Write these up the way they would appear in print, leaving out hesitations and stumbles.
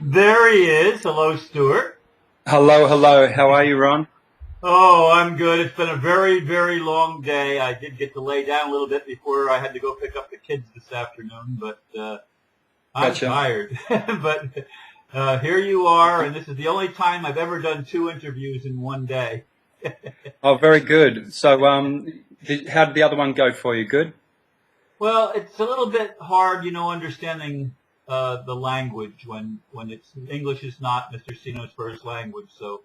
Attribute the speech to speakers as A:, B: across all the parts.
A: There he is. Hello, Stuart.
B: Hello, hello. How are you, Ron?
A: Oh, I'm good. It's been a very, very long day. I did get to lay down a little bit before I had to go pick up the kids this afternoon, but I'm
B: Gotcha.
A: tired. But here you are, and this is the only time I've ever done 2 interviews in one day.
B: Oh, very good. So, how did the other one go for you? Good?
A: Well, it's a little bit hard, understanding the language when English is not Mr. Ceno's first language. So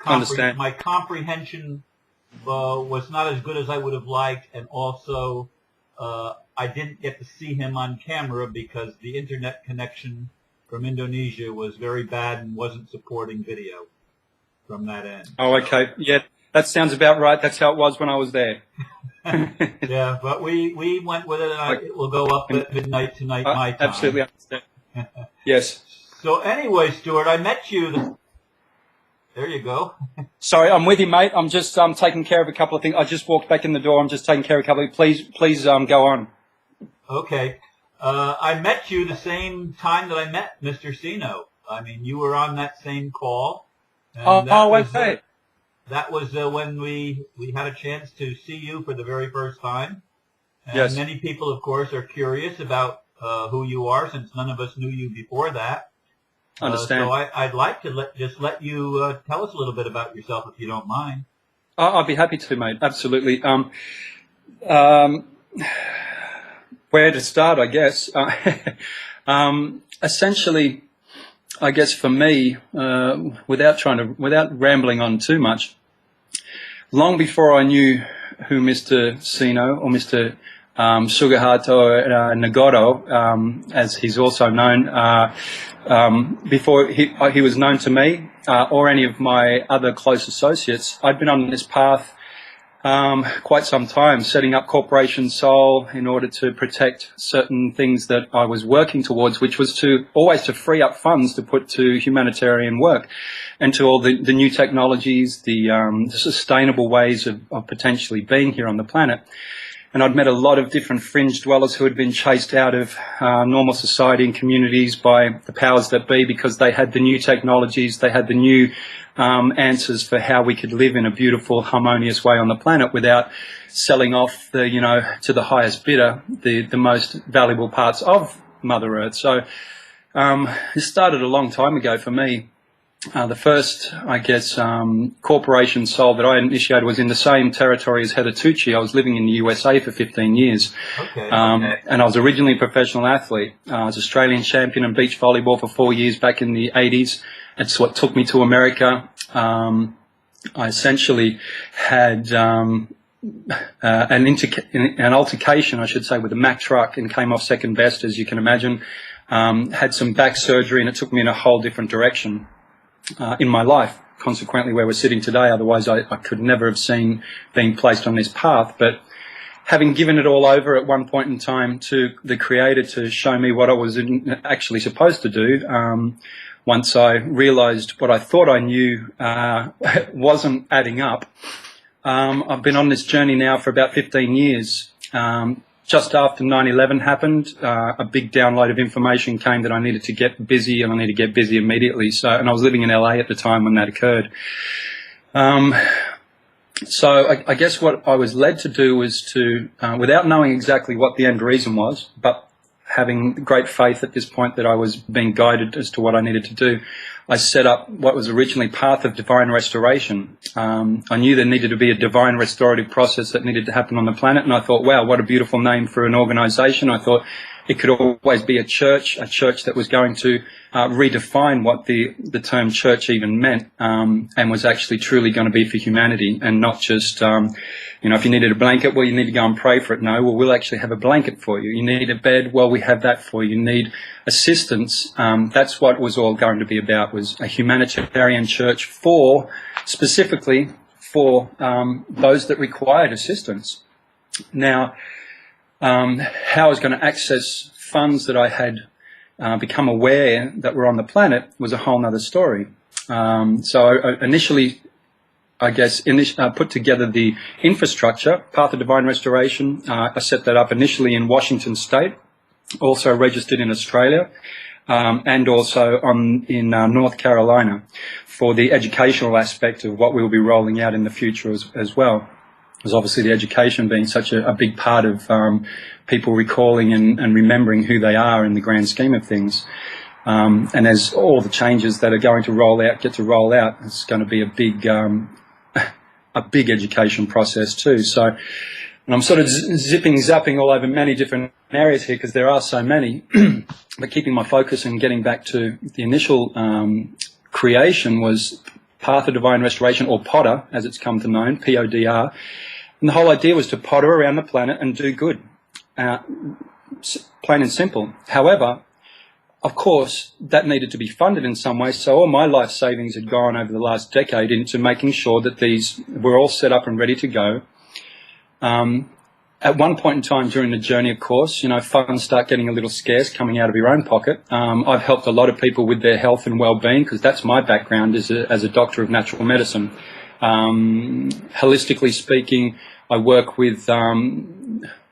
B: Understand.
A: my comprehension was not as good as I would have liked, and also I didn't get to see him on camera because the internet connection from Indonesia was very bad and wasn't supporting video from that end.
B: Oh, okay. Yeah, that sounds about right. That's how it was when I was there.
A: Yeah, but we went with it, and it will go up at midnight tonight, my time.
B: Absolutely understand. Yes.
A: So anyway, Stuart, I met you. There you go.
B: Sorry, I'm with you, mate. I'm just taking care of a couple of things. I just walked back in the door. I'm just taking care of a couple of things. Please go on.
A: Okay. I met you the same time that I met Mr. Ceno. I mean, you were on that same call. And
B: Okay.
A: That was when we had a chance to see you for the very first time. And
B: Yes.
A: many people, of course, are curious about who you are, since none of us knew you before that.
B: Understand.
A: So I'd like to let you tell us a little bit about yourself, if you don't mind.
B: I'd be happy to, mate. Absolutely. Where to start, I guess. Essentially, I guess for me, without rambling on too much, long before I knew who Mr. Ceno or Mr. Sugiharto Nagoro, as he's also known, before he was known to me or any of my other close associates, I'd been on this path quite some time, setting up Corporation Sol in order to protect certain things that I was working towards, which was always to free up funds to put to humanitarian work and to all the new technologies, the sustainable ways of potentially being here on the planet. And I'd met a lot of different fringe dwellers who had been chased out of normal society and communities by the powers that be because they had the new technologies, they had the new answers for how we could live in a beautiful, harmonious way on the planet without selling off to the highest bidder the most valuable parts of Mother Earth. So this started a long time ago for me. The first, I guess, Corporation Sol that I initiated was in the same territory as Heather Tucci. I was living in the USA for 15 years.
A: Okay.
B: And I was originally a professional athlete. I was Australian champion in beach volleyball for 4 years back in the 80s. It's what took me to America. I essentially had an altercation, I should say, with a Mack truck and came off second best, as you can imagine. Had some back surgery, and it took me in a whole different direction in my life, consequently where we're sitting today. Otherwise I could never have seen being placed on this path. But having given it all over at one point in time to the Creator to show me what I was actually supposed to do, once I realized what I thought I knew wasn't adding up, I've been on this journey now for about 15 years. Just after 9/11 happened, a big download of information came that I needed to get busy, and I needed to get busy immediately. And I was living in LA at the time when that occurred. So I guess what I was led to do was to, without knowing exactly what the end reason was, but having great faith at this point that I was being guided as to what I needed to do, I set up what was originally Path of Divine Restoration. I knew there needed to be a divine restorative process that needed to happen on the planet, and I thought, wow, what a beautiful name for an organization. I thought it could always be a church that was going to redefine what the term church even meant, and was actually truly going to be for humanity, and not just, if you needed a blanket, well, you need to go and pray for it. No, well, we'll actually have a blanket for you. You need a bed, well, we have that for you. You need assistance. That's what it was all going to be about, was a humanitarian church specifically for those that required assistance. Now, how I was going to access funds that I had become aware that were on the planet was a whole other story. So I initially, put together the infrastructure, Path of Divine Restoration. I set that up initially in Washington State, also registered in Australia. and also in North Carolina for the educational aspect of what we'll be rolling out in the future as well. Because obviously the education being such a big part of people recalling and remembering who they are in the grand scheme of things. And as all the changes that are going to get to roll out, it's going to be a big education process too. So, and I'm sort of zapping all over many different areas here because there are so many, but keeping my focus and getting back to the initial creation was Path of Divine Restoration, or PODR, as it's come to known, PODR. And the whole idea was to potter around the planet and do good, plain and simple. However, of course, that needed to be funded in some way, so all my life savings had gone over the last decade into making sure that these were all set up and ready to go. At one point in time during the journey, of course, funds start getting a little scarce coming out of your own pocket. I've helped a lot of people with their health and well-being because that's my background as a doctor of natural medicine. Holistically speaking, I work with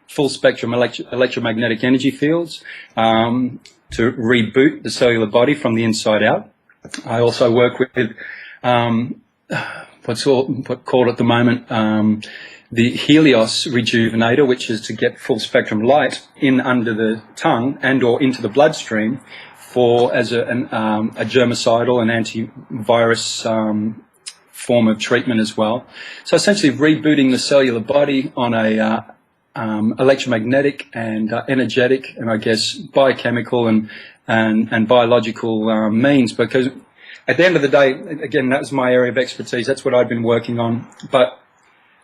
B: full spectrum electromagnetic energy fields to reboot the cellular body from the inside out. I also work with what's called at the moment the Helios Rejuvenator, which is to get full spectrum light in under the tongue and or into the bloodstream as a germicidal and antivirus form of treatment as well. So essentially rebooting the cellular body on a electromagnetic and energetic and I guess biochemical and biological means, because at the end of the day, again, that was my area of expertise. That's what I'd been working on. But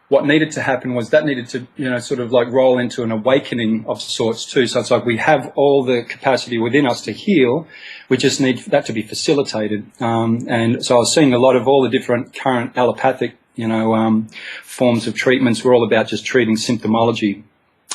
B: what needed to happen was that needed to, sort of like roll into an awakening of sorts too. So it's like we have all the capacity within us to heal. We just need that to be facilitated. And so I was seeing a lot of all the different current allopathic, forms of treatments were all about just treating symptomology.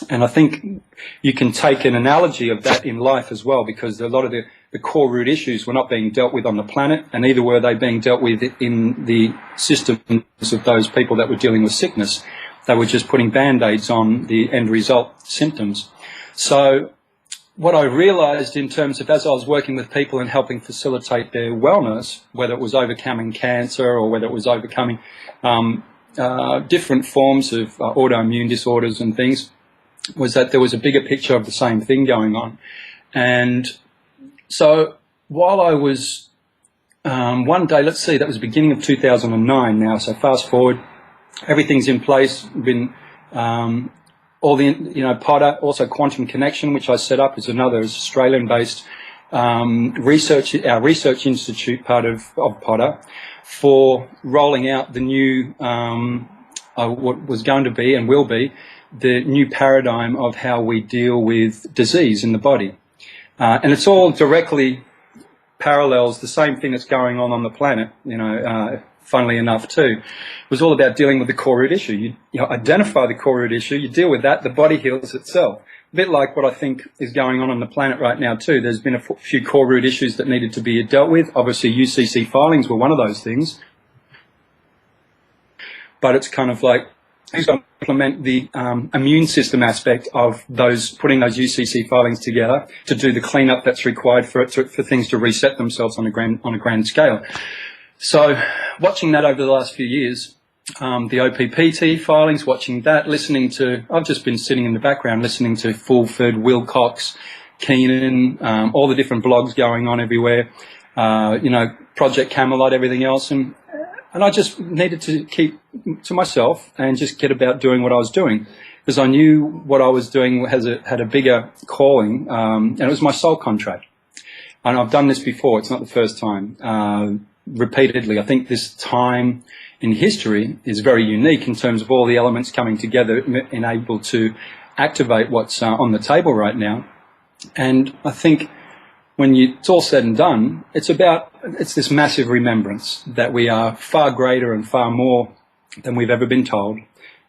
B: And I think you can take an analogy of that in life as well, because a lot of the core root issues were not being dealt with on the planet, and neither were they being dealt with in the systems of those people that were dealing with sickness. They were just putting band-aids on the end result symptoms. So what I realized in terms of as I was working with people and helping facilitate their wellness, whether it was overcoming cancer or whether it was overcoming different forms of autoimmune disorders and things, was that there was a bigger picture of the same thing going on. And so while I was, one day, let's see, that was the beginning of 2009 now, so fast forward, everything's in place, been all the, PODR, also Quantum Connection, which I set up, is another Australian-based our research institute part of PODR, for rolling out the new, what was going to be and will be, the new paradigm of how we deal with disease in the body. And it's all directly parallels the same thing that's going on the planet, funnily enough too. It was all about dealing with the core root issue. You identify the core root issue, you deal with that, the body heals itself. A bit like what I think is going on the planet right now too. There's been a few core root issues that needed to be dealt with. Obviously UCC filings were one of those things. But it's kind of like, who's going to implement the immune system aspect of putting those UCC filings together to do the cleanup that's required for things to reset themselves on a grand scale. So watching that over the last few years, the OPPT filings, watching that, I've just been sitting in the background listening to Fulford, Wilcox, Keenan, all the different blogs going on everywhere, Project Camelot, everything else, and I just needed to keep to myself and just get about doing what I was doing, because I knew what I was doing had a bigger calling, and it was my soul contract. And I've done this before, it's not the first time, repeatedly. I think this time in history is very unique in terms of all the elements coming together and able to activate what's on the table right now. And I think when it's all said and done, it's this massive remembrance that we are far greater and far more than we've ever been told.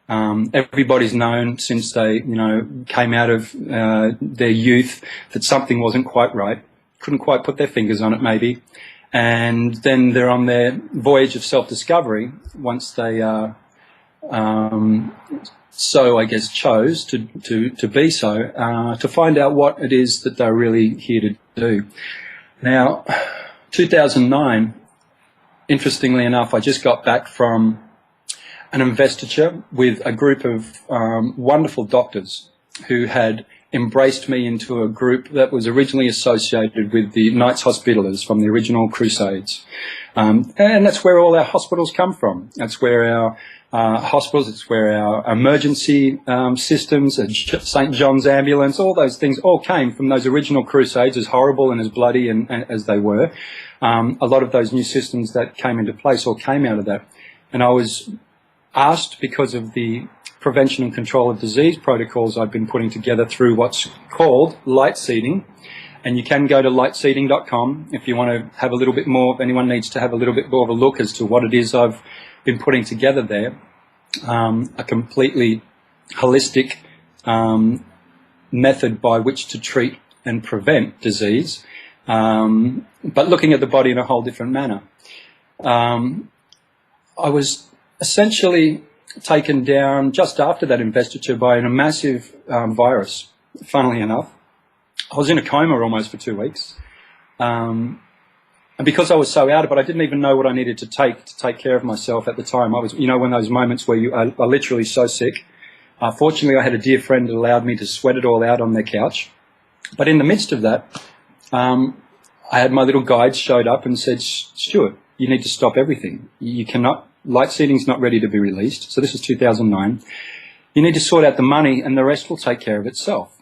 B: Everybody's known since they, came out of their youth that something wasn't quite right. Couldn't quite put their fingers on it, maybe. And then they're on their voyage of self-discovery once they so I guess chose to be so, to find out what it is that they're really here to do. Now, 2009, interestingly enough, I just got back from an investiture with a group of wonderful doctors who had embraced me into a group that was originally associated with the Knights Hospitallers from the original Crusades. And that's where all our hospitals come from. That's where our hospitals, it's where our emergency systems, St. John's Ambulance, all those things all came from those original Crusades, as horrible and as bloody and as they were. A lot of those new systems that came into place all came out of that. And I was asked, because of the prevention and control of disease protocols I've been putting together through what's called light seeding, and you can go to lightseeding.com if you want to have a little bit more, if anyone needs to have a little bit more of a look as to what it is I've been putting together there. A completely holistic method by which to treat and prevent disease, but looking at the body in a whole different manner. I was essentially taken down just after that investiture by a massive virus, funnily enough. I was in a coma almost for 2 weeks. And because I was so out of it, I didn't even know what I needed to take care of myself at the time. I was, you know, one of those moments where you are literally so sick. Fortunately, I had a dear friend that allowed me to sweat it all out on their couch. But in the midst of that, I had my little guides showed up and said, Stuart, you need to stop everything. You cannot, light seeding's not ready to be released. So this is 2009. You need to sort out the money and the rest will take care of itself.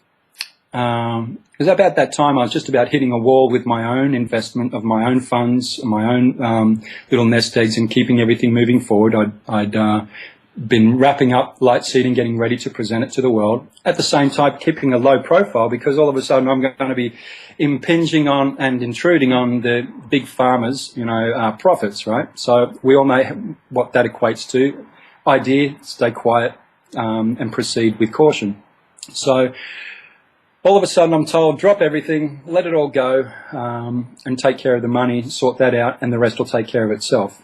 B: Because about that time I was just about hitting a wall with my own investment of my own funds, my own little nest eggs, and keeping everything moving forward. I'd been wrapping up light seeding, getting ready to present it to the world. At the same time, keeping a low profile, because all of a sudden I'm going to be impinging on and intruding on the big farmers, you know, profits, right? So we all know what that equates to. Idea, stay quiet, and proceed with caution. So all of a sudden I'm told, drop everything, let it all go, and take care of the money, sort that out, and the rest will take care of itself.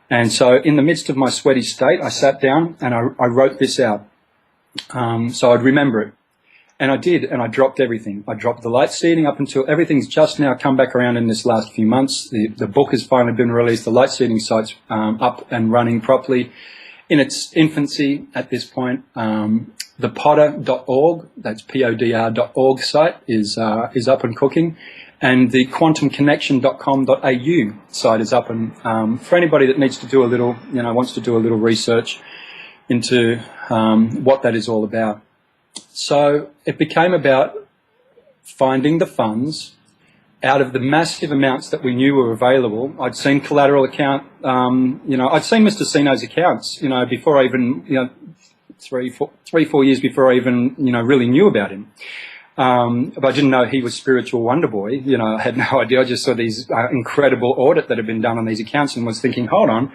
B: And so in the midst of my sweaty state, I sat down and I wrote this out, so I'd remember it. And I did, and I dropped everything. I dropped the light seeding up until everything's just now come back around in this last few months. The book has finally been released. The light seeding site's up and running properly in its infancy at this point. The podr.org, that's podr.org site, is up and cooking. And the quantumconnection.com.au site is up, and for anybody that needs to do a little, you know, wants to do a little research into what that is all about. So it became about finding the funds out of the massive amounts that we knew were available. I'd seen collateral account, you know, I'd seen Mr. Ceno's accounts, you know, before I even, you know, 4 years before I even, you know, really knew about him. But I didn't know he was spiritual wonder boy. You know, I had no idea. I just saw these incredible audit that had been done on these accounts and was thinking, hold on,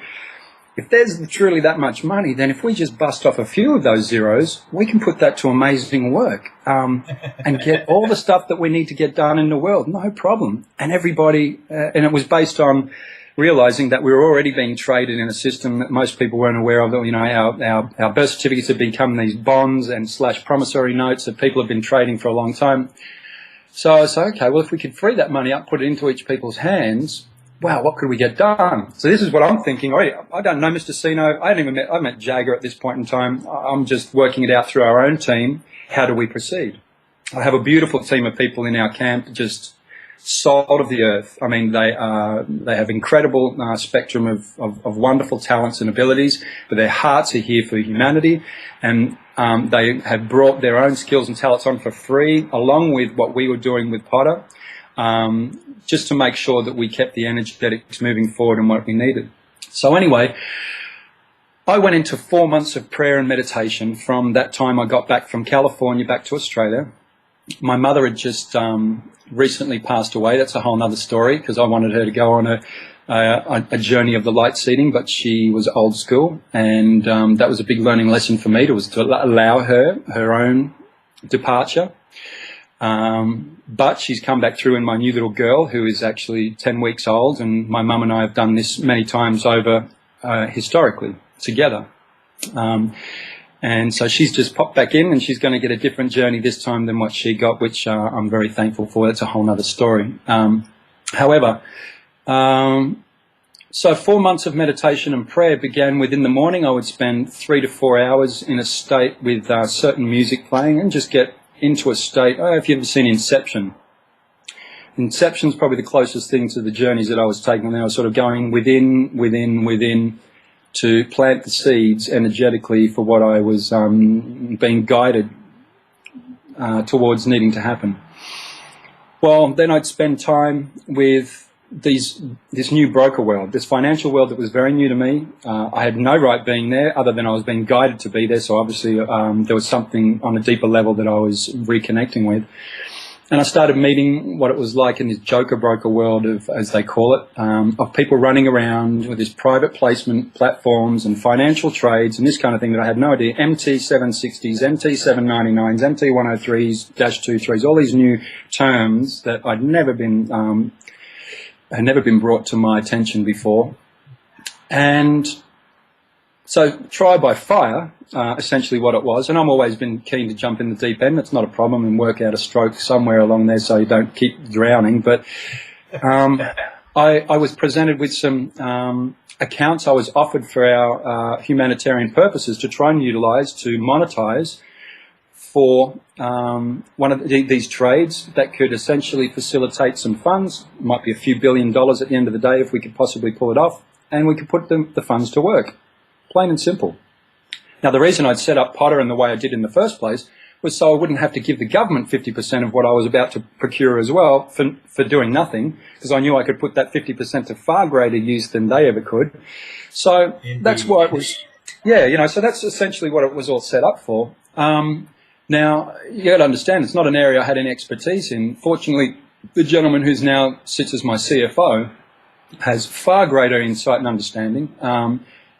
B: if there's truly that much money, then if we just bust off a few of those zeros, we can put that to amazing work, and get all the stuff that we need to get done in the world, no problem. And everybody, and it was based on realizing that we were already being traded in a system that most people weren't aware of. You know, our birth certificates have become these bonds and / promissory notes that people have been trading for a long time. So I was like, okay, well, if we could free that money up, put it into each people's hands, wow, what could we get done? So this is what I'm thinking. I don't know Mr. Ceno. I met Jagger at this point in time. I'm just working it out through our own team. How do we proceed? I have a beautiful team of people in our camp, just salt of the earth. I mean, they have incredible spectrum of wonderful talents and abilities, but their hearts are here for humanity, and they have brought their own skills and talents on for free, along with what we were doing with Potter, just to make sure that we kept the energetics moving forward and what we needed. So anyway, I went into 4 months of prayer and meditation from that time I got back from California back to Australia. My mother had just recently passed away. That's a whole other story, because I wanted her to go on a journey of the light seeding, but she was old school, and that was a big learning lesson for me, to allow her own departure. But she's come back through in my new little girl, who is actually 10 weeks old, and my mum and I have done this many times over historically together. And so she's just popped back in, and she's going to get a different journey this time than what she got, which I'm very thankful for. That's a whole other story. However, so 4 months of meditation and prayer began within the morning. I would spend 3 to 4 hours in a state with certain music playing and just get into a state. Oh, if you've ever seen Inception. Inception's probably the closest thing to the journeys that I was taking. I was sort of going within to plant the seeds energetically for what I was being guided towards needing to happen. Well, then I'd spend time with this new broker world, this financial world that was very new to me. I had no right being there other than I was being guided to be there. So obviously there was something on a deeper level that I was reconnecting with. And I started meeting what it was like in this joker broker world of, as they call it, of people running around with these private placement platforms and financial trades and this kind of thing that I had no idea. MT760s, MT799s, MT103s, -23s, all these new terms that I'd never been brought to my attention before. And so trial by fire, essentially what it was, and I've always been keen to jump in the deep end. It's not a problem, and work out a stroke somewhere along there so you don't keep drowning. But I was presented with some accounts I was offered for our humanitarian purposes to try and utilize to monetize for one of these trades that could essentially facilitate some funds. It might be a few $1 billion at the end of the day if we could possibly pull it off, and we could put the funds to work. Plain and simple. Now, the reason I'd set up Potter in the way I did in the first place was so I wouldn't have to give the government 50% of what I was about to procure as well for doing nothing, because I knew I could put that 50% to far greater use than they ever could. So Indeed. That's why it was, yeah, so that's essentially what it was all set up for. Now, you got to understand, it's not an area I had any expertise in. Fortunately, the gentleman who's now sits as my CFO has far greater insight and understanding,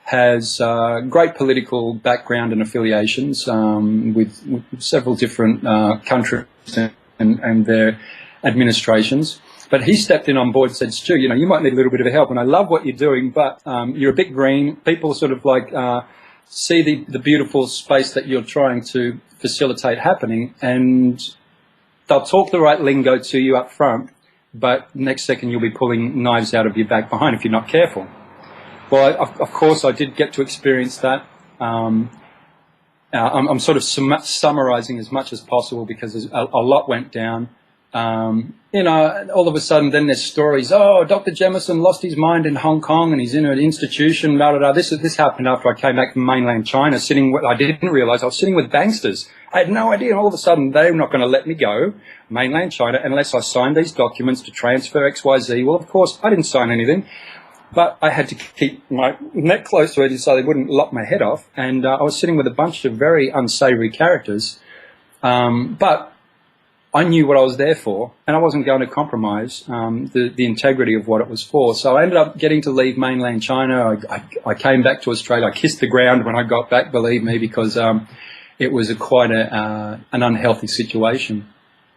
B: has great political background and affiliations with several different countries and their administrations. But he stepped in on board and said, Stu, you might need a little bit of help, and I love what you're doing, but you're a bit green. People sort of like see the beautiful space that you're trying to facilitate happening, and they'll talk the right lingo to you up front, but next second you'll be pulling knives out of your back behind if you're not careful. Well, of course, I did get to experience that. I'm sort of summarizing as much as possible because a lot went down. All of a sudden, then there's stories. Oh, Dr. Jemesen lost his mind in Hong Kong and he's in an institution. Blah, blah, blah. This happened after I came back from mainland China. I didn't realize I was sitting with banksters. I had no idea. And all of a sudden, they're not going to let me go mainland China unless I signed these documents to transfer XYZ. Well, of course, I didn't sign anything. But I had to keep my neck close to it so they wouldn't lop my head off. And I was sitting with a bunch of very unsavory characters. But I knew what I was there for, and I wasn't going to compromise the integrity of what it was for. So I ended up getting to leave mainland China. I came back to Australia. I kissed the ground when I got back, believe me, because it was quite an unhealthy situation,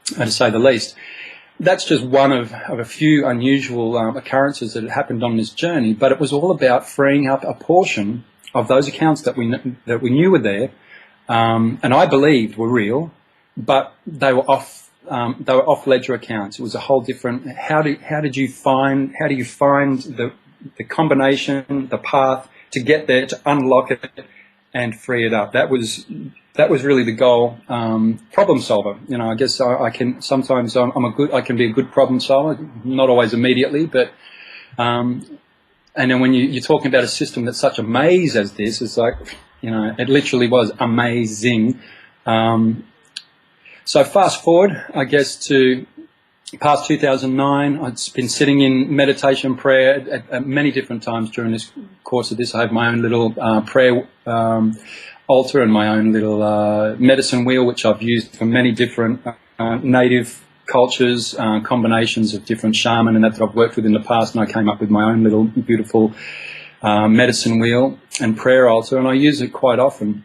B: to say the least. That's just one of a few unusual occurrences that had happened on this journey, but it was all about freeing up a portion of those accounts that we knew were there, and I believed were real, but they were off ledger accounts. It was a whole different. How do you find the combination, the path to get there, to unlock it and free it up? That was really the goal. Problem solver. I guess I can sometimes I can be a good problem solver, not always immediately, but and then when you're talking about a system that's such a maze as this, it's like it literally was amazing. So fast forward, I guess, to past 2009. I'd been sitting in meditation prayer at many different times during this course of this. I have my own little prayer altar and my own little medicine wheel, which I've used for many different native cultures, combinations of different shaman and that I've worked with in the past, and I came up with my own little beautiful medicine wheel and prayer altar, and I use it quite often.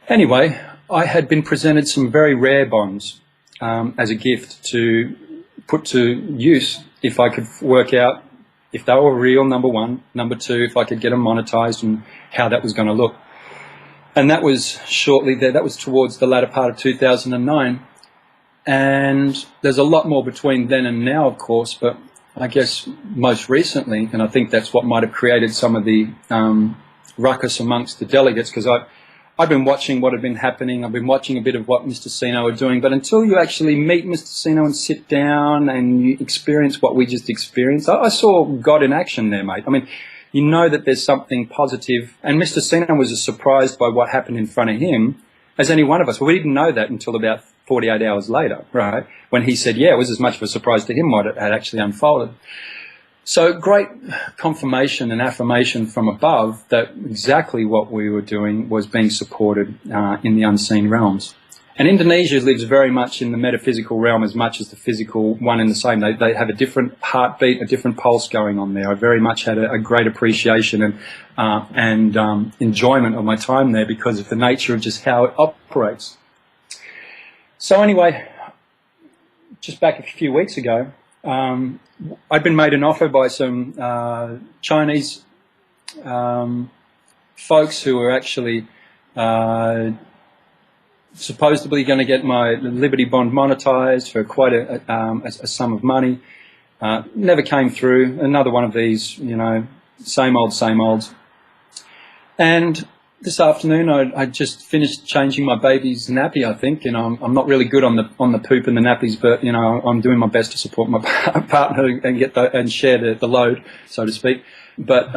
B: Anyway, I had been presented some very rare bonds as a gift to put to use if I could work out if they were real, number one. Number two, if I could get them monetized and how that was going to look. And that was shortly there. That was towards the latter part of 2009. And there's a lot more between then and now, of course, but I guess most recently, and I think that's what might have created some of the ruckus amongst the delegates, because I've been watching what had been happening. I've been watching a bit of what Mr. Ceno are doing, but until you actually meet Mr. Ceno and sit down and you experience what we just experienced, I saw God in action there, mate. I mean, you know that there's something positive, and Mr. Ceno was as surprised by what happened in front of him as any one of us. Well, we didn't know that until about 48 hours later, right, when he said, yeah, it was as much of a surprise to him what had actually unfolded. So great confirmation and affirmation from above that exactly what we were doing was being supported in the unseen realms. And Indonesia lives very much in the metaphysical realm as much as the physical, one and the same. They have a different heartbeat, a different pulse going on there. I very much had a great appreciation and enjoyment of my time there because of the nature of just how it operates. So anyway, just back a few weeks ago, I'd been made an offer by some Chinese folks who were actually supposedly going to get my Liberty bond monetized for quite a sum of money. Never came through. Another one of these, you know, same olds. And this afternoon, I just finished changing my baby's nappy, I think. You know, I'm not really good on the poop and the nappies, but you know, I'm doing my best to support my partner and share the load, so to speak. But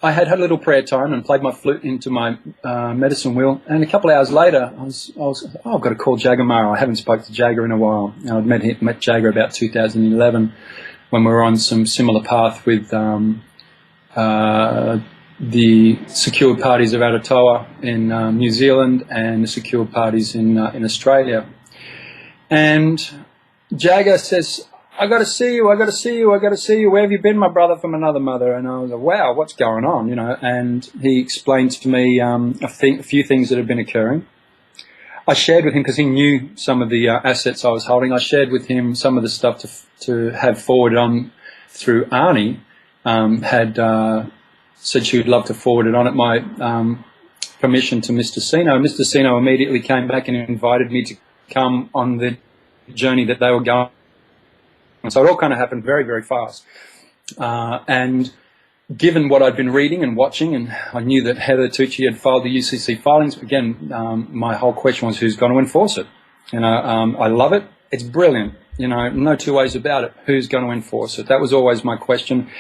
B: I had a little prayer time and played my flute into my medicine wheel. And a couple of hours later, I've got to call Jagger Mara. I haven't spoke to Jagger in a while. You know, I'd met Jagger about 2011 when we were on some similar path with the secured parties of Aotearoa in New Zealand and the secured parties in Australia. And Jagger says, I got to see you. Where have you been, my brother from another mother? And I was like, wow, what's going on? You know, and he explained to me a few things that have been occurring. I shared with him, because he knew some of the assets I was holding, I shared with him some of the stuff to have forwarded on through Arnie. Said she would love to forward it on at my permission to Mr. Ceno. Mr. Ceno immediately came back and invited me to come on the journey that they were going. And so it all kind of happened very, very fast. And given what I'd been reading and watching, and I knew that Heather Tucci had filed the UCC filings, again, my whole question was, who's going to enforce it? You know, I love it. It's brilliant. You know, no two ways about it. Who's going to enforce it? That was always my question.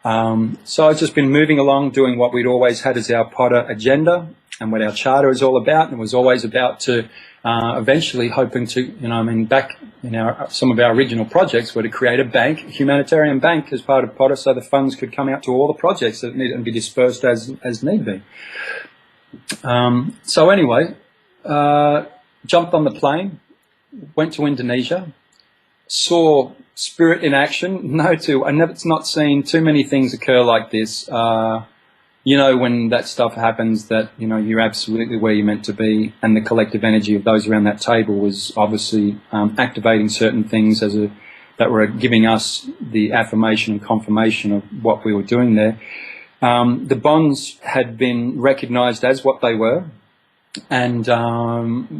B: So I've just been moving along, doing what we'd always had as our Potter agenda and what our charter is all about. And it was always about to eventually hoping to, you know, I mean, back in some of our original projects were to create a bank, a humanitarian bank as part of Potter, so the funds could come out to all the projects that need and be dispersed as need be. So anyway, jumped on the plane, went to Indonesia, saw Spirit in action. It's not seen too many things occur like this. You know, when that stuff happens, that, you know, you're absolutely where you're meant to be, and the collective energy of those around that table was obviously activating certain things that were giving us the affirmation and confirmation of what we were doing there. The bonds had been recognised as what they were, and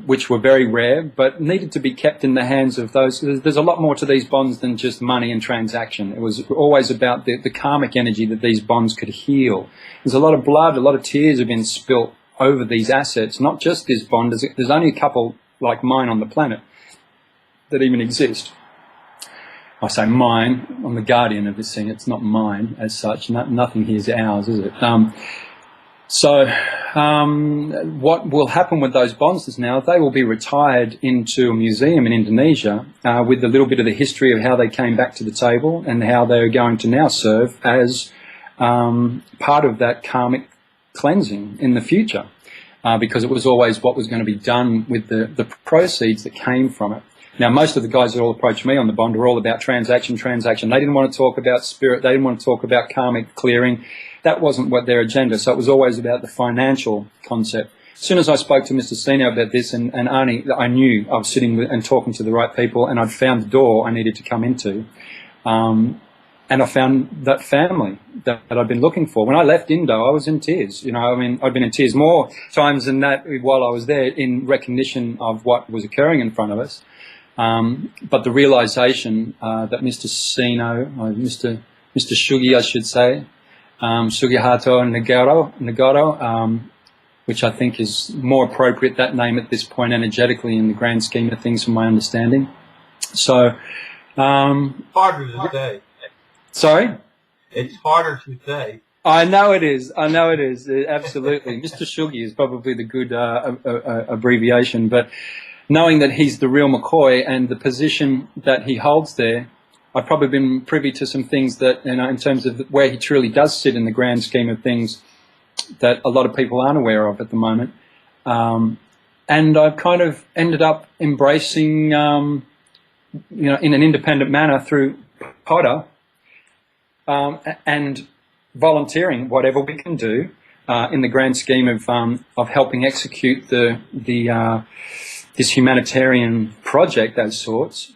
B: which were very rare, but needed to be kept in the hands of those. There's a lot more to these bonds than just money and transaction. It was always about the karmic energy that these bonds could heal. There's a lot of blood, a lot of tears have been spilt over these assets, not just this bond. There's only a couple like mine on the planet that even exist. I say mine, I'm the guardian of this thing, it's not mine as such. Nothing here is ours, is it? So what will happen with those bonds is now they will be retired into a museum in Indonesia with a little bit of the history of how they came back to the table and how they are going to now serve as part of that karmic cleansing in the future, because it was always what was going to be done with the proceeds that came from it. Now, most of the guys that all approached me on the bond were all about transaction. They didn't want to talk about spirit. They didn't want to talk about karmic clearing. That wasn't what their agenda. So it was always about the financial concept. As soon as I spoke to Mr. Ceno about this and Arnie, I knew I was sitting and talking to the right people, and I'd found the door I needed to come into. And I found that family that I'd been looking for. When I left Indo, I was in tears. You know, I mean, I'd been in tears more times than that while I was there in recognition of what was occurring in front of us. But the realization that Mr. Ceno, or Mr. Shugi, I should say, Sugihato Nagoro, which I think is more appropriate, that name at this point energetically in the grand scheme of things from my understanding. So,
A: Harder to say.
B: sorry?
A: It's harder to say.
B: I know it is. I know it is. Absolutely. Mr. Shugi is probably the good abbreviation, but knowing that he's the real McCoy and the position that he holds there, I've probably been privy to some things that, in terms of where he truly does sit in the grand scheme of things, that a lot of people aren't aware of at the moment. And I've kind of ended up embracing, in an independent manner through Potter, and volunteering whatever we can do in the grand scheme of helping execute this humanitarian project, as sorts,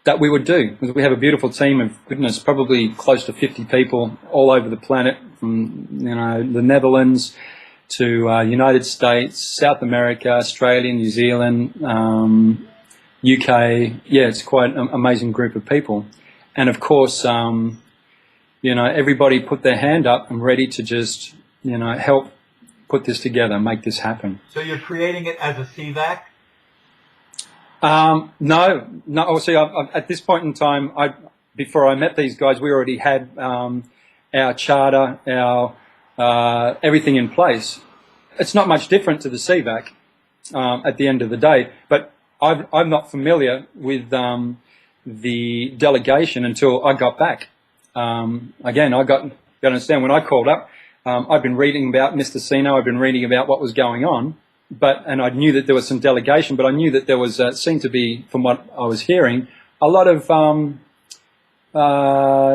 B: that we would do. We have a beautiful team of, goodness, probably close to 50 people all over the planet, from the Netherlands to United States, South America, Australia, New Zealand, UK. Yeah, it's quite an amazing group of people. And of course, everybody put their hand up and ready to just, help put this together, make this happen.
A: So you're creating it as a CVAC?
B: No. See, at this point in time, before I met these guys, we already had our charter, our everything in place. It's not much different to the CVAC at the end of the day, but I'm not familiar with the delegation until I got back. Again, you got to understand, when I called up, I've been reading about Mr. Ceno, I've been reading about what was going on, and I knew that there was some delegation, but I knew that there was, seemed to be, from what I was hearing, a lot of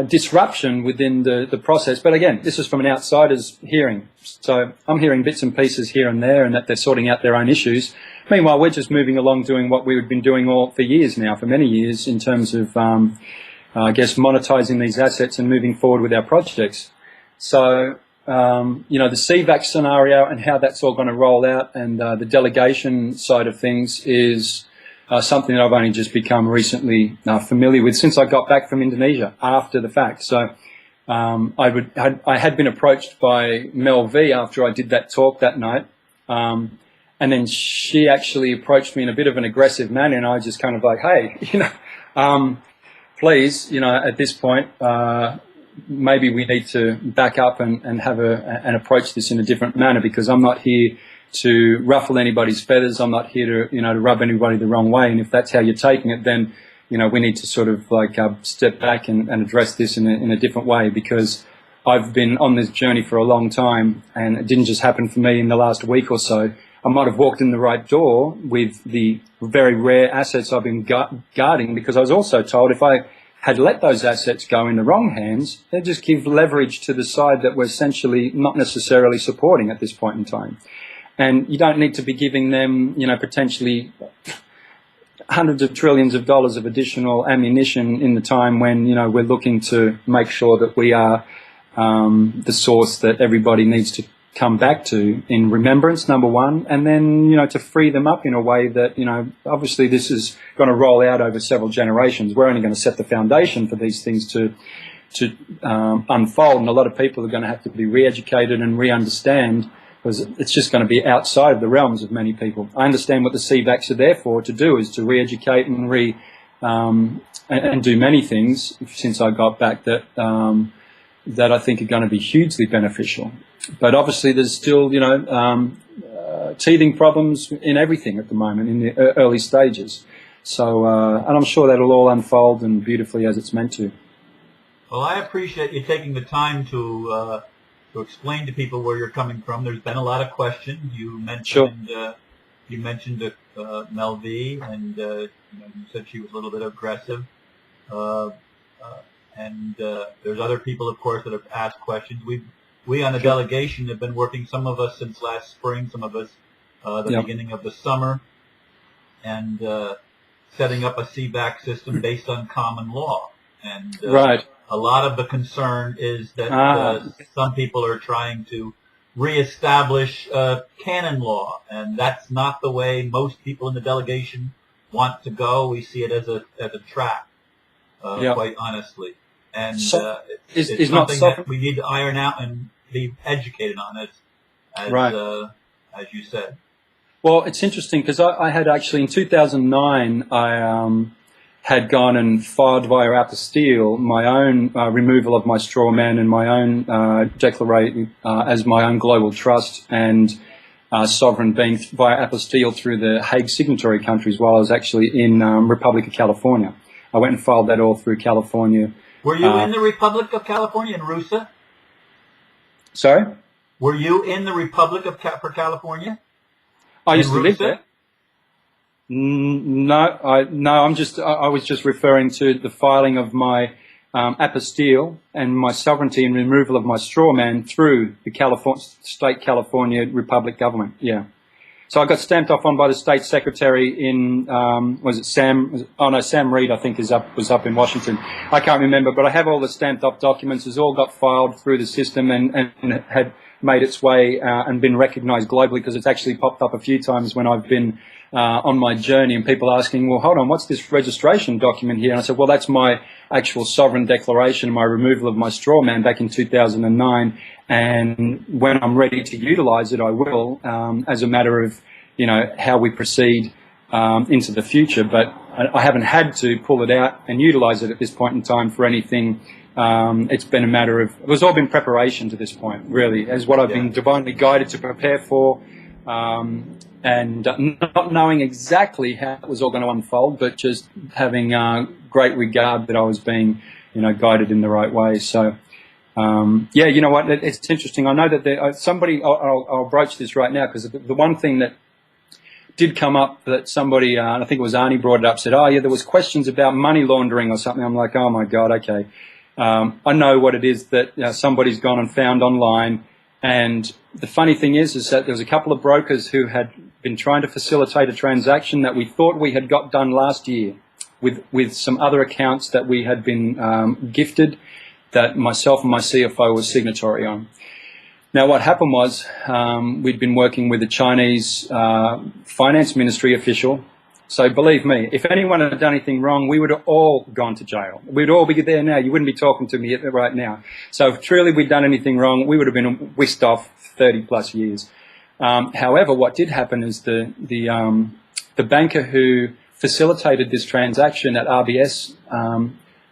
B: disruption within the process. But again, this is from an outsider's hearing. So I'm hearing bits and pieces here and there, and that they're sorting out their own issues. Meanwhile, we're just moving along doing what we've been doing for years now, for many years, in terms of, I guess, monetizing these assets and moving forward with our projects. So, the CVAC scenario and how that's all going to roll out, and the delegation side of things is something that I've only just become recently familiar with since I got back from Indonesia after the fact. So I had been approached by Mel V after I did that talk that night, and then she actually approached me in a bit of an aggressive manner, and I just kind of like, hey, please, at this point, maybe we need to back up and have and approach this in a different manner, because I'm not here to ruffle anybody's feathers. I'm not here to, to rub anybody the wrong way. And if that's how you're taking it, then, we need to sort of step back and address this in a different way, because I've been on this journey for a long time, and it didn't just happen for me in the last week or so. I might have walked in the right door with the very rare assets I've been guarding, because I was also told if I had let those assets go in the wrong hands, they'd just give leverage to the side that we're essentially not necessarily supporting at this point in time. And you don't need to be giving them, potentially hundreds of trillions of dollars of additional ammunition in the time when, we're looking to make sure that we are the source that everybody needs to come back to in remembrance, number one, and then, to free them up in a way that, obviously this is going to roll out over several generations. We're only going to set the foundation for these things to unfold, and a lot of people are going to have to be re-educated and re-understand, because it's just going to be outside of the realms of many people. I understand what the CVACs are there for, to do, is to re-educate and and do many things since I got back that I think are going to be hugely beneficial. But obviously there's still, teething problems in everything at the moment, in the early stages. So, and I'm sure that'll all unfold and beautifully as it's meant to.
A: Well, I appreciate you taking the time to explain to people where you're coming from. There's been a lot of questions. You mentioned,
B: Sure.
A: You mentioned Mel V, and you said she was a little bit aggressive. And there's other people, of course, that have asked questions. We on the delegation have been working, some of us since last spring, some of us the beginning of the summer, and setting up a CVAC system based on common law. And
B: Right.
A: a lot of the concern is that some people are trying to reestablish canon law, and that's not the way most people in the delegation want to go. We see it as a trap,
B: Yeah.
A: quite honestly. And
B: Is
A: it's
B: not
A: something that we need to iron out and be educated on,
B: Right.
A: As you said.
B: Well, it's interesting because I had actually in 2009 I had gone and filed via apostille my own removal of my straw man and my own declaration as my own global trust and sovereign being via apostille through the Hague signatory countries while I was actually in Republic of California. I went and filed that all through California.
A: Were you in the Republic of California in Rusa?
B: Sorry?
A: Were you in the Republic of California?
B: I used to live there. No, I was just referring to the filing of my apostille and my sovereignty and removal of my straw man through the state California Republic government. Yeah. So I got stamped off on by the state secretary in, Sam Reed, I think, was up in Washington. I can't remember, but I have all the stamped off documents. It's all got filed through the system and had made its way and been recognised globally because it's actually popped up a few times when I've been on my journey and people asking, well, hold on, what's this registration document here? And I said, well, that's my actual sovereign declaration, my removal of my straw man back in 2009. And when I'm ready to utilise it, I will, as a matter of, how we proceed into the future. But I haven't had to pull it out and utilise it at this point in time for anything. It's been a matter of, it was all been preparation to this point, really, as what I've been divinely guided to prepare for, and not knowing exactly how it was all going to unfold, but just having great regard that I was being, guided in the right way. So, you know what, it's interesting. I know that somebody, I'll broach this right now, because the one thing that did come up that somebody, I think it was Arnie brought it up, said, oh yeah, there was questions about money laundering or something. I'm like, oh my God, okay. I know what it is that somebody's gone and found online. And the funny thing is that there was a couple of brokers who had been trying to facilitate a transaction that we thought we had got done last year with some other accounts that we had been gifted that myself and my CFO was signatory on. Now, what happened was we'd been working with a Chinese finance ministry official. So believe me, if anyone had done anything wrong, we would have all gone to jail. We'd all be there now. You wouldn't be talking to me right now. So if truly we'd done anything wrong, we would have been whisked off 30 plus years. However, what did happen is the banker who facilitated this transaction at RBS,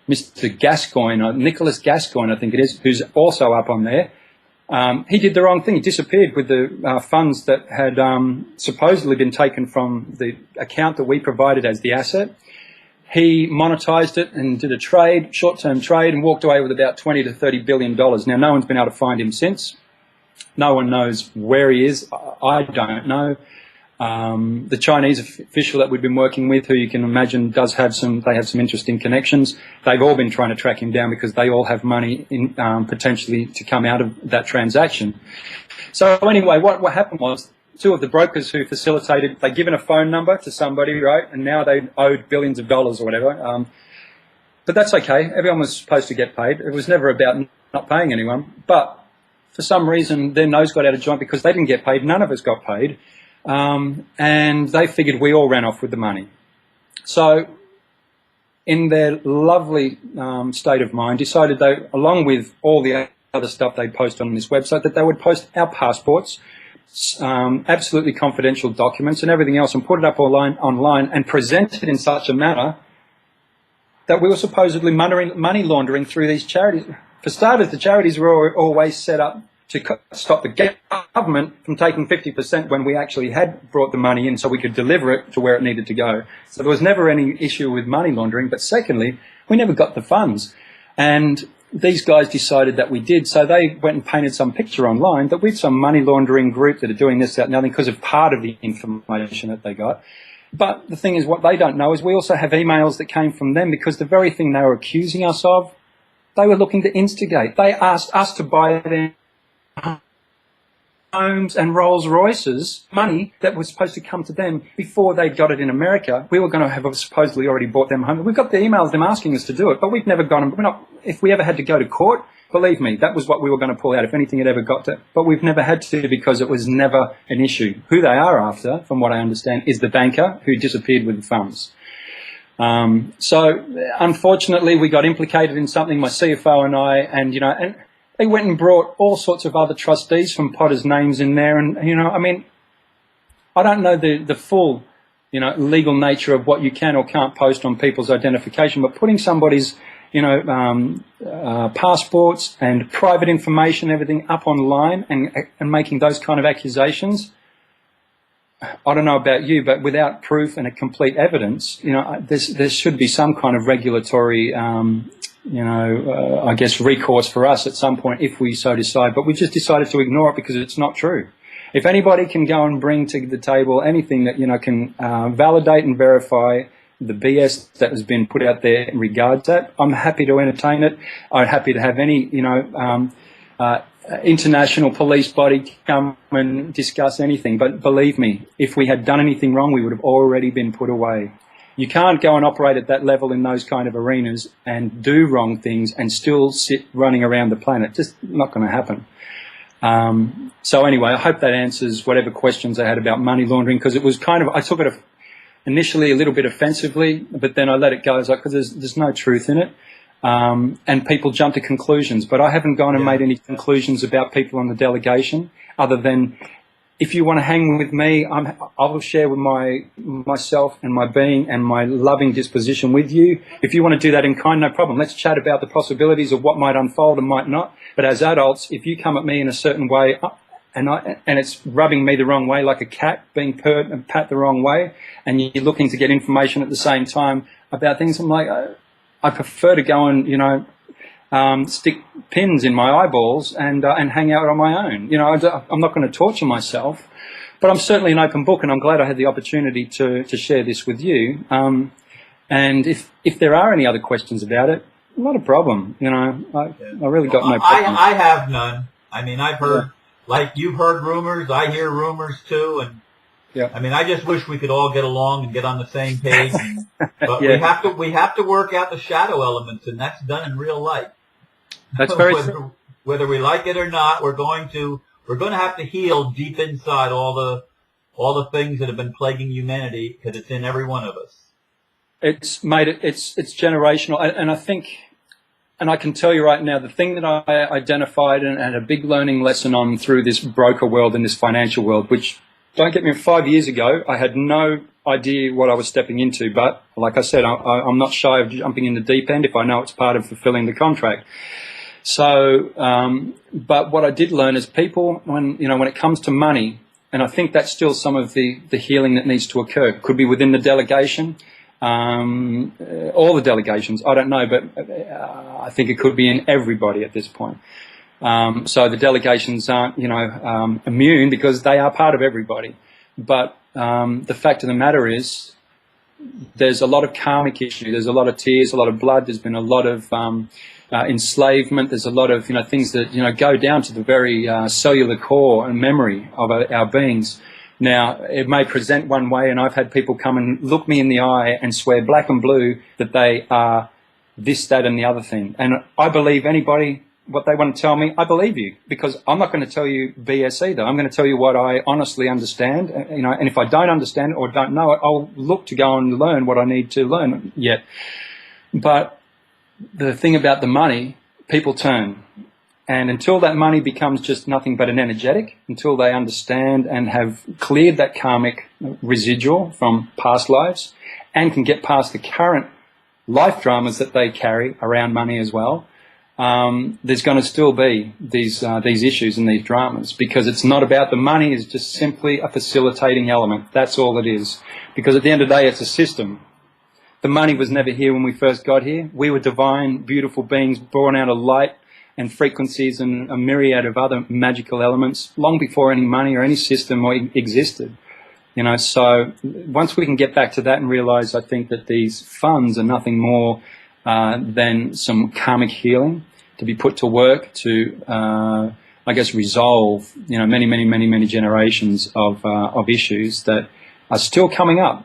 B: Mr. Gascoigne, Nicholas Gascoigne, I think it is, who's also up on there, he did the wrong thing. He disappeared with the funds that had supposedly been taken from the account that we provided as the asset. He monetized it and did a trade, short-term trade, and walked away with about $20 to $30 billion. Now, no one's been able to find him since. No one knows where he is. I don't know. The Chinese official that we've been working with, who you can imagine they have some interesting connections. They've all been trying to track him down because they all have money in, potentially to come out of that transaction. So anyway, what happened was two of the brokers who facilitated, they'd given a phone number to somebody, right? And now they owed billions of dollars or whatever. But that's okay. Everyone was supposed to get paid. It was never about not paying anyone. But for some reason, their nose got out of joint because they didn't get paid. None of us got paid. And they figured we all ran off with the money. So in their lovely state of mind, decided they, along with all the other stuff they'd post on this website, that they would post our passports, absolutely confidential documents and everything else, and put it up online and present it in such a manner that we were supposedly money laundering through these charities. For starters, the charities were always set up to stop the government from taking 50% when we actually had brought the money in so we could deliver it to where it needed to go. So there was never any issue with money laundering. But secondly, we never got the funds. And these guys decided that we did. So they went and painted some picture online that we're some money laundering group that are doing this, that, and nothing because of part of the information that they got. But the thing is, what they don't know is we also have emails that came from them, because the very thing they were accusing us of, they were looking to instigate. They asked us to buy their homes and Rolls Royces, money that was supposed to come to them before they got it in America. We were going to have supposedly already bought them home. We've got the emails them asking us to do it, but we've never gone. We're not. If we ever had to go to court, Believe me, that was what we were going to pull out if anything had ever got to. But we've never had to because it was never an issue. Who they are after, from what I understand, is the banker who disappeared with the funds. So unfortunately, we got implicated in something, my CFO and I, and they went and brought all sorts of other trustees from Potter's names in there. And, I mean, I don't know the full, legal nature of what you can or can't post on people's identification, but putting somebody's, passports and private information, everything up online and making those kind of accusations, I don't know about you, but without proof and a complete evidence, there should be some kind of regulatory, I guess, recourse for us at some point if we so decide. But we just decided to ignore it because it's not true. If anybody can go and bring to the table anything that, can validate and verify the BS that has been put out there in regards to that, I'm happy to entertain it. I'm happy to have any, international police body come and discuss anything. But believe me, if we had done anything wrong, we would have already been put away. You can't go and operate at that level in those kind of arenas and do wrong things and still sit running around the planet. Just not going to happen. So anyway, I hope that answers whatever questions I had about money laundering, because it was kind of, I took it initially a little bit offensively, but then I let it go. I was like, because there's no truth in it. And people jump to conclusions, but I haven't gone and made any conclusions about people on the delegation other than, if you want to hang with me, I will share with myself and my being and my loving disposition with you. If you want to do that in kind, no problem. Let's chat about the possibilities of what might unfold and might not. But as adults, if you come at me in a certain way and it's rubbing me the wrong way, like a cat being purred and pat the wrong way, and you're looking to get information at the same time about things, I'm like, I prefer to go and, stick pins in my eyeballs and hang out on my own. I'm not going to torture myself, but I'm certainly an open book, and I'm glad I had the opportunity to share this with you. And if there are any other questions about it, not a problem. I really got no problem.
A: I have none. I mean, I've heard, like you've heard rumors, I hear rumors too, and I mean, I just wish we could all get along and get on the same page. But we have to work out the shadow elements, and that's done in real life.
B: That's very true.
A: Whether we like it or not, we're going to have to heal deep inside all the things that have been plaguing humanity, because it's in every one of us.
B: It's generational, and I think, and I can tell you right now, the thing that I identified and had a big learning lesson on through this broker world and this financial world, which, don't get me, 5 years ago, I had no idea what I was stepping into. But like I said, I'm not shy of jumping in the deep end if I know it's part of fulfilling the contract. So, but what I did learn is people, when it comes to money, and I think that's still some of the healing that needs to occur. Could be within the delegation, all the delegations, I don't know, but I think it could be in everybody at this point. So the delegations aren't, immune, because they are part of everybody. But the fact of the matter is, there's a lot of karmic issue. There's a lot of tears, a lot of blood. There's been a lot of enslavement. There's a lot of things that go down to the very cellular core and memory of our beings. Now, it may present one way, and I've had people come and look me in the eye and swear black and blue that they are this, that, and the other thing. And I believe anybody, what they want to tell me, I believe you, because I'm not going to tell you BS either. I'm going to tell you what I honestly understand, and if I don't understand it or don't know it, I'll look to go and learn what I need to learn yet. But the thing about the money, people turn. And until that money becomes just nothing but an energetic, until they understand and have cleared that karmic residual from past lives and can get past the current life dramas that they carry around money as well, there's going to still be these issues and these dramas, because it's not about the money. It's just simply a facilitating element. That's all it is. Because at the end of the day, it's a system. The money was never here when we first got here. We were divine, beautiful beings born out of light and frequencies and a myriad of other magical elements long before any money or any system existed. So once we can get back to that and realize, I think that these funds are nothing more than some karmic healing to be put to work to, resolve, many generations of issues that are still coming up.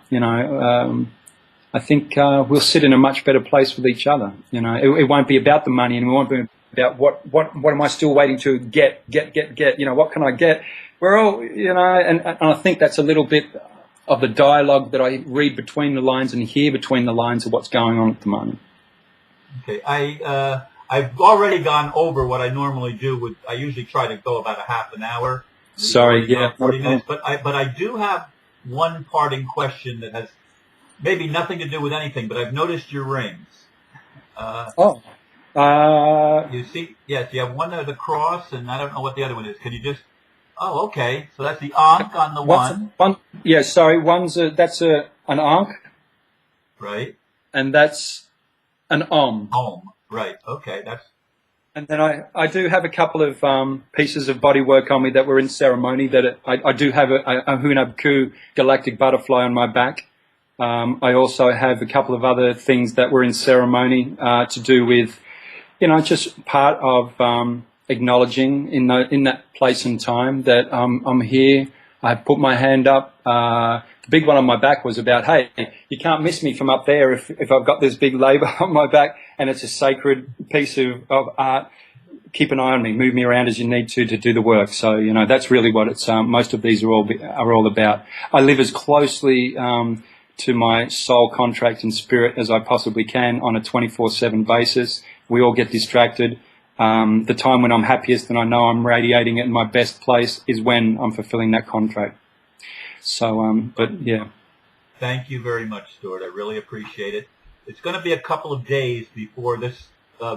B: I think we'll sit in a much better place with each other. It won't be about the money, and we won't be about what am I still waiting to get, you know, what can I get? We're all, you know, and I think that's a little bit of the dialogue that I read between the lines and hear between the lines of what's going on at the moment.
A: Okay, I've already gone over what I normally do. I usually try to go about a half an hour.
B: Sorry, yeah,
A: 40 minutes. But I do have one parting question that has maybe nothing to do with anything. But I've noticed your rings. You see, yes, you have one as a cross, and I don't know what the other one is. Can you just? Oh, okay. So that's the Ankh on the one.
B: Yeah, sorry. That's an Ankh.
A: Right.
B: And that's an Om.
A: Om. Right. Okay.
B: And then I do have a couple of pieces of body work on me that were in ceremony. That I do have a Hunabku galactic butterfly on my back. I also have a couple of other things that were in ceremony to do with, you know, just part of acknowledging in that place and time that I'm here. I put my hand up. The big one on my back was about, hey, you can't miss me from up there if I've got this big label on my back, and it's a sacred piece of art. Keep an eye on me, move me around as you need to do the work. So, you know, that's really what it's. Most of these are all about. I live as closely to my soul contract and spirit as I possibly can on a 24/7 basis. We all get distracted. The time when I'm happiest and I know I'm radiating it in my best place is when I'm fulfilling that contract. So, but yeah.
A: Thank you very much, Stuart. I really appreciate it. It's going to be a couple of days before this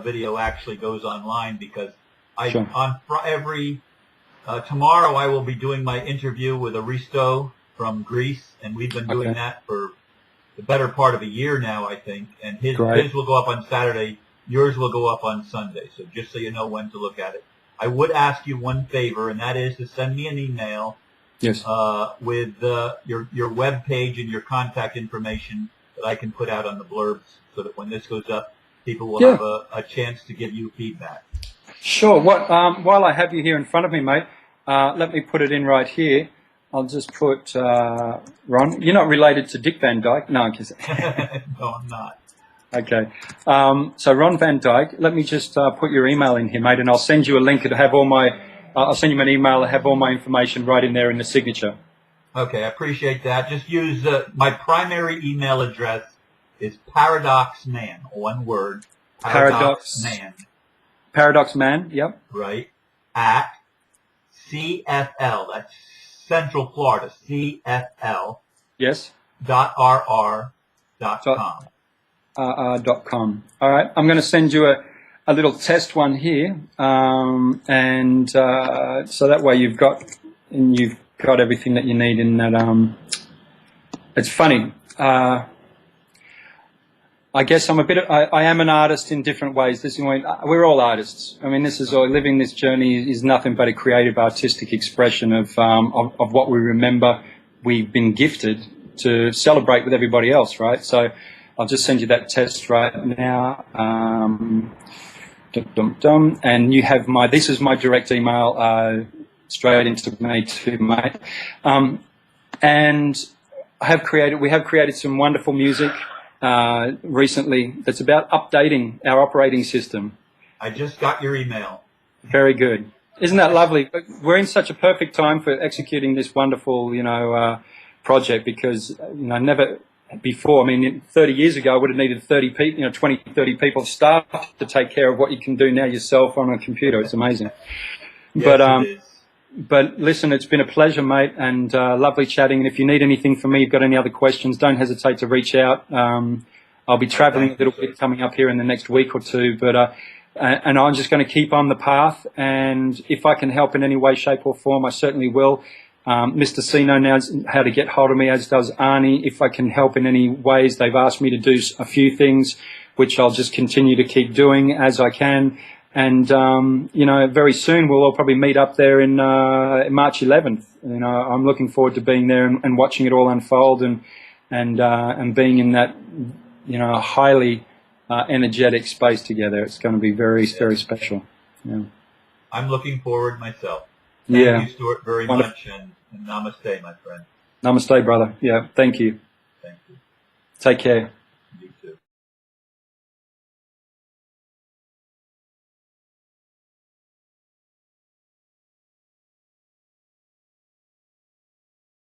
A: video actually goes online because tomorrow I will be doing my interview with Aristo from Greece, and we've been doing that for the better part of a year now, I think. And his will go up on Saturday. Yours will go up on Sunday. So just so you know when to look at it. I would ask you one favor, and that is to send me an email with your web page and your contact information that I can put out on the blurbs so that when this goes up, people will have a chance to give you feedback.
B: Sure. While I have you here in front of me, mate, let me put it in right here. I'll just put Ron. You're not related to Dick Van Dyke? No,
A: no, I'm not.
B: Okay. So Ron Van Dyke, let me just put your email in here, mate, and I'll send you a link. It'll have all my. I'll send you an email. I'll have all my information right in there in the signature.
A: Okay, I appreciate that. Just use my primary email address is paradoxman, one word. Paradoxman.
B: Paradoxman. Yep.
A: Right. At CFL. That's Central Florida. CFL.
B: Yes.
A: .rr.com.
B: .com. All right. I'm going to send you a little test one here, and so that way you've got everything that you need in that. It's funny. I guess I am an artist in different ways. We're all artists. I mean, living this journey is nothing but a creative, artistic expression of what we remember we've been gifted to celebrate with everybody else, right? So I'll just send you that test right now. And you have this is my direct email straight into me too, mate. And we have created some wonderful music recently that's about updating our operating system.
A: I just got your email.
B: Very good. Isn't that lovely? We're in such a perfect time for executing this wonderful, project because, never before, I mean, 30 years ago, I would have needed 30 people, 20, 30 people staff to take care of what you can do now yourself on a computer. It's amazing.
A: Yes, it is.
B: But listen, it's been a pleasure, mate, and lovely chatting. And if you need anything from me, you've got any other questions, don't hesitate to reach out. I'll be traveling a little bit coming up here in the next week or two, but and I'm just going to keep on the path. And if I can help in any way, shape, or form, I certainly will. Mr. Ceno knows how to get hold of me, as does Arnie. If I can help in any ways, they've asked me to do a few things, which I'll just continue to keep doing as I can. And, very soon we'll all probably meet up there in March 11th. I'm looking forward to being there and watching it all unfold and being in that, highly energetic space together. It's going to be very, very special. Yeah.
A: I'm looking forward myself. Thank you, Stuart, very much, and namaste, my friend.
B: Namaste, brother. Yeah, thank you.
A: Thank you.
B: Take care.
A: You too.